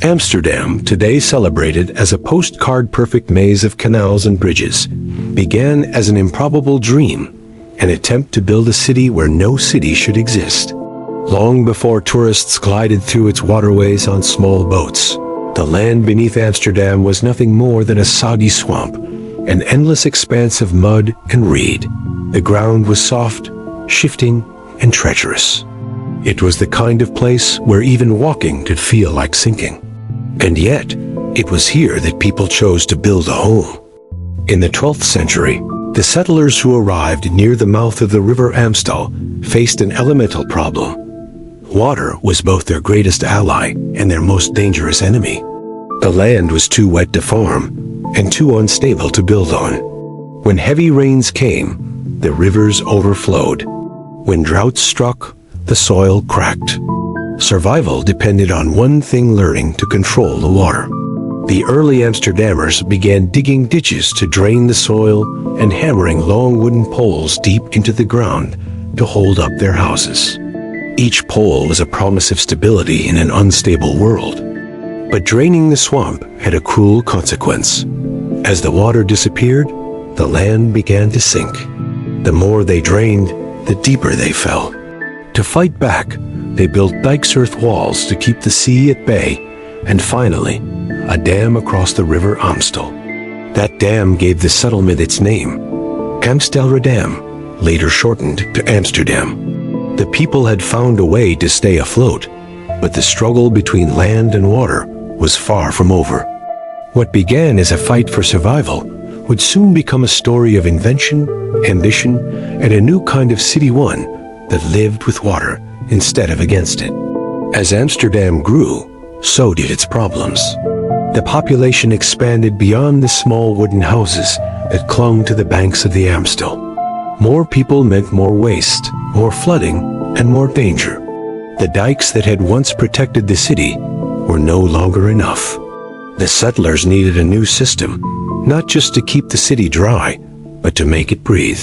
Amsterdam, today celebrated as a postcard-perfect maze of canals and bridges, began as an improbable dream, an attempt to build a city where no city should exist. Long before tourists glided through its waterways on small boats, the land beneath Amsterdam was nothing more than a soggy swamp, an endless expanse of mud and reed. The ground was soft, shifting, and treacherous. It was the kind of place where even walking could feel like sinking. And yet, it was here that people chose to build a home. In the 12th century, the settlers who arrived near the mouth of the river Amstel faced an elemental problem. Water was both their greatest ally and their most dangerous enemy. The land was too wet to farm and too unstable to build on. When heavy rains came, the rivers overflowed. When droughts struck, the soil cracked. Survival depended on one thing: learning to control the water. The early Amsterdammers began digging ditches to drain the soil and hammering long wooden poles deep into the ground to hold up their houses. Each pole was a promise of stability in an unstable world. But draining the swamp had a cruel consequence. As the water disappeared, the land began to sink. The more they drained, the deeper they fell. To fight back, they built dikes, earth walls to keep the sea at bay, and finally, a dam across the river Amstel. That dam gave the settlement its name, Amsterdam, later shortened to Amsterdam. The people had found a way to stay afloat, but the struggle between land and water was far from over. What began as a fight for survival would soon become a story of invention, ambition, and a new kind of city, one that lived with water instead of against it. As Amsterdam grew, so did its problems. The population expanded beyond the small wooden houses that clung to the banks of the Amstel. More people meant more waste, more flooding, and more danger. The dikes that had once protected the city were no longer enough. The settlers needed a new system, not just to keep the city dry, but to make it breathe.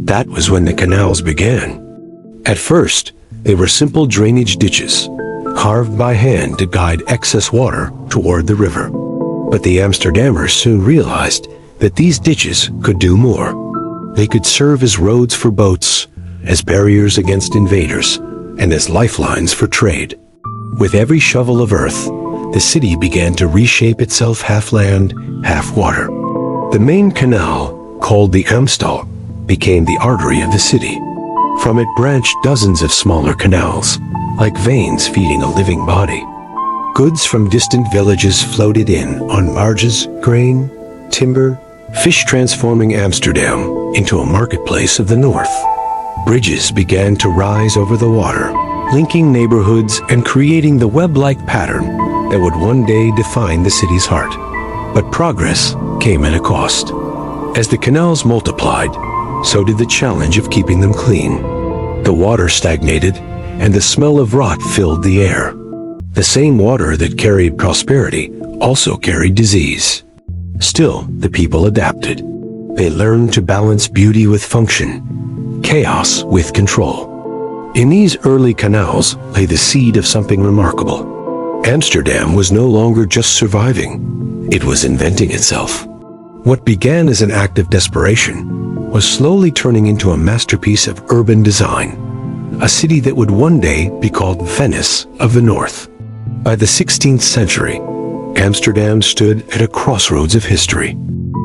That was when the canals began. At first, they were simple drainage ditches, carved by hand to guide excess water toward the river. But the Amsterdammers soon realized that these ditches could do more. They could serve as roads for boats, as barriers against invaders, and as lifelines for trade. With every shovel of earth, the city began to reshape itself, half land, half water. The main canal, called the Amstel, became the artery of the city. From it branched dozens of smaller canals, like veins feeding a living body. Goods from distant villages floated in on barges, grain, timber, fish, transforming Amsterdam into a marketplace of the north. Bridges began to rise over the water, linking neighborhoods and creating the web-like pattern that would one day define the city's heart. But progress came at a cost. As the canals multiplied, so did the challenge of keeping them clean. The water stagnated, and the smell of rot filled the air. The same water that carried prosperity also carried disease. Still, the people adapted. They learned to balance beauty with function, chaos with control. In these early canals lay the seed of something remarkable. Amsterdam was no longer just surviving, it was inventing itself. What began as an act of desperation was slowly turning into a masterpiece of urban design, a city that would one day be called Venice of the North. By the 16th century, Amsterdam stood at a crossroads of history.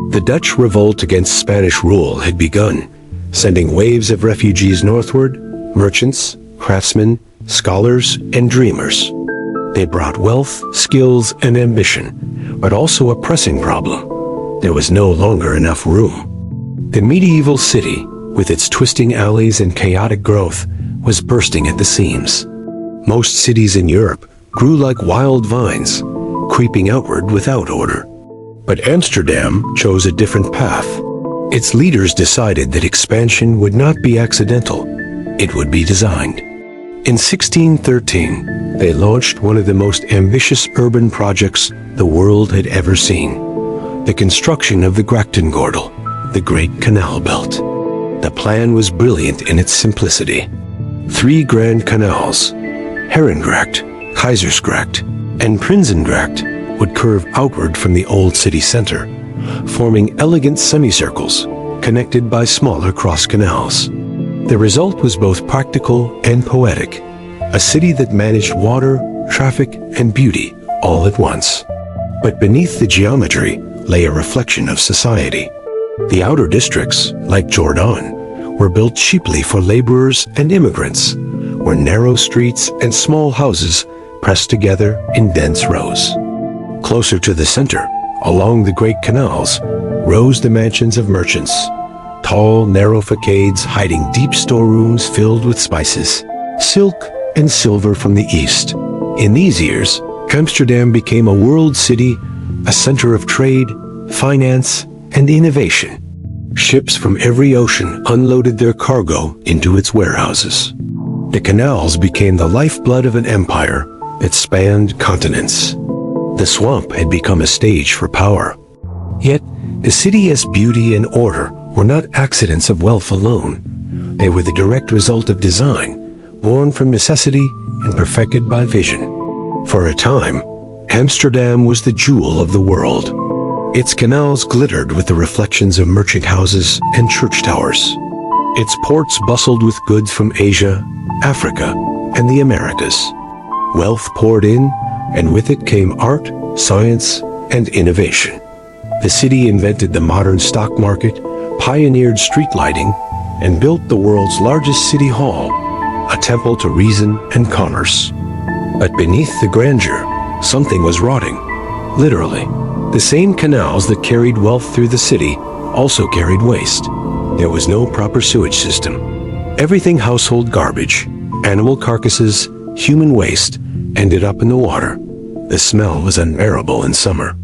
The Dutch revolt against Spanish rule had begun, sending waves of refugees northward, merchants, craftsmen, scholars, and dreamers. They brought wealth, skills, and ambition, but also a pressing problem. There was no longer enough room. The medieval city, with its twisting alleys and chaotic growth, was bursting at the seams. Most cities in Europe grew like wild vines, creeping outward without order. But Amsterdam chose a different path. Its leaders decided that expansion would not be accidental, it would be designed. In 1613, they launched one of the most ambitious urban projects the world had ever seen: the construction of the Grachtengordel, the Great Canal Belt. The plan was brilliant in its simplicity. 3 grand canals, Herengracht, Keizersgracht, and Prinsengracht would curve outward from the old city center, forming elegant semicircles connected by smaller cross canals. The result was both practical and poetic, a city that managed water, traffic, and beauty all at once. But beneath the geometry lay a reflection of society. The outer districts, like Jordan, were built cheaply for laborers and immigrants, where narrow streets and small houses pressed together in dense rows. Closer to the center, along the great canals, rose the mansions of merchants, tall, narrow facades hiding deep storerooms filled with spices, silk, and silver from the east. In these years, Amsterdam became a world city, a center of trade, finance, and innovation. Ships from every ocean unloaded their cargo into its warehouses. The canals became the lifeblood of an empire that spanned continents. The swamp had become a stage for power. Yet, the city's beauty and order were not accidents of wealth alone. They were the direct result of design, born from necessity and perfected by vision. For a time, Amsterdam was the jewel of the world. Its canals glittered with the reflections of merchant houses and church towers. Its ports bustled with goods from Asia, Africa, and the Americas. Wealth poured in, and with it came art, science, and innovation. The city invented the modern stock market, pioneered street lighting, and built the world's largest city hall, a temple to reason and commerce. But beneath the grandeur, something was rotting. Literally, the same canals that carried wealth through the city also carried waste. There was no proper sewage system. Everything household garbage, animal carcasses, human waste, ended up in the water. The smell was unbearable in summer.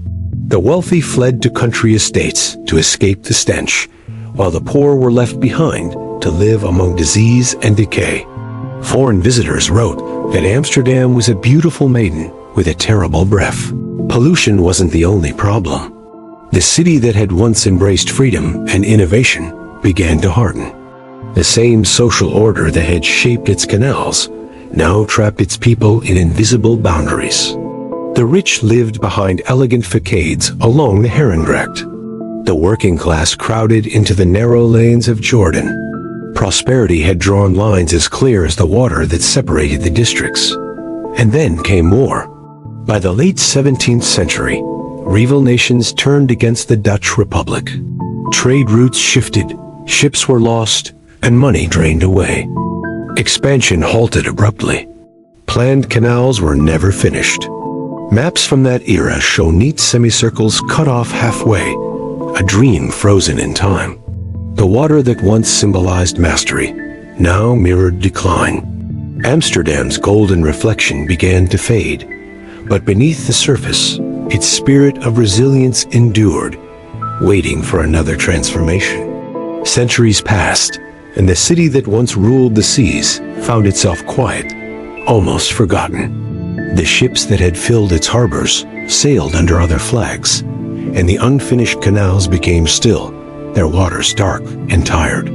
The wealthy fled to country estates to escape the stench, while the poor were left behind to live among disease and decay. Foreign visitors wrote that Amsterdam was a beautiful maiden with a terrible breath. Pollution wasn't the only problem. The city that had once embraced freedom and innovation began to harden. The same social order that had shaped its canals now trapped its people in invisible boundaries. The rich lived behind elegant facades along the Herengracht. The working class crowded into the narrow lanes of Jordan. Prosperity had drawn lines as clear as the water that separated the districts. And then came war. By the late 17th century, rival nations turned against the Dutch Republic. Trade routes shifted, ships were lost, and money drained away. Expansion halted abruptly. Planned canals were never finished. Maps from that era show neat semicircles cut off halfway, a dream frozen in time. The water that once symbolized mastery now mirrored decline. Amsterdam's golden reflection began to fade, but beneath the surface, its spirit of resilience endured, waiting for another transformation. Centuries passed, and the city that once ruled the seas found itself quiet, almost forgotten. The ships that had filled its harbors sailed under other flags, and the unfinished canals became still, their waters dark and tired.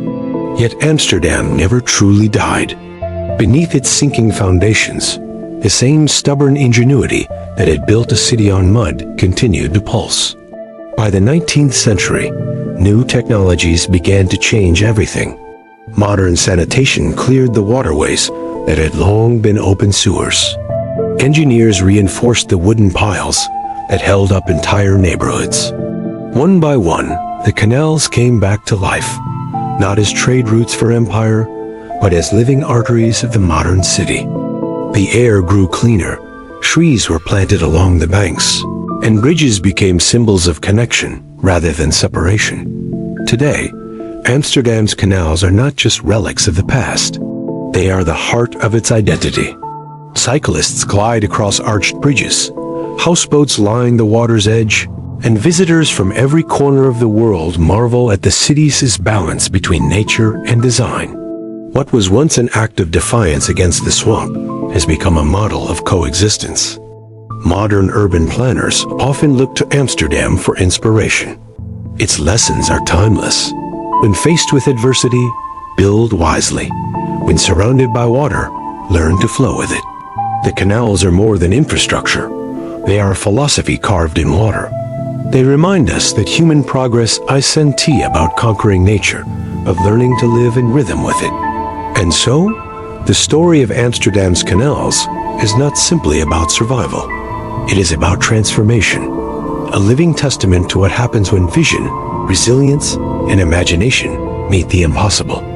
Yet Amsterdam never truly died. Beneath its sinking foundations, the same stubborn ingenuity that had built a city on mud continued to pulse. By the 19th century, new technologies began to change everything. Modern sanitation cleared the waterways that had long been open sewers. Engineers reinforced the wooden piles that held up entire neighborhoods. One by one, the canals came back to life, not as trade routes for empire, but as living arteries of the modern city. The air grew cleaner, trees were planted along the banks, and bridges became symbols of connection rather than separation. Today, Amsterdam's canals are not just relics of the past. They are the heart of its identity. Cyclists glide across arched bridges, houseboats line the water's edge, and visitors from every corner of the world marvel at the city's balance between nature and design. What was once an act of defiance against the swamp has become a model of coexistence. Modern urban planners often look to Amsterdam for inspiration. Its lessons are timeless. When faced with adversity, build wisely. When surrounded by water, learn to flow with it. The canals are more than infrastructure. They are philosophy carved in water. They remind us that human progress is senti about conquering nature, of learning to live in rhythm with it. And so, the story of Amsterdam's canals is not simply about survival. It is about transformation, a living testament to what happens when vision, resilience, and imagination meet the impossible.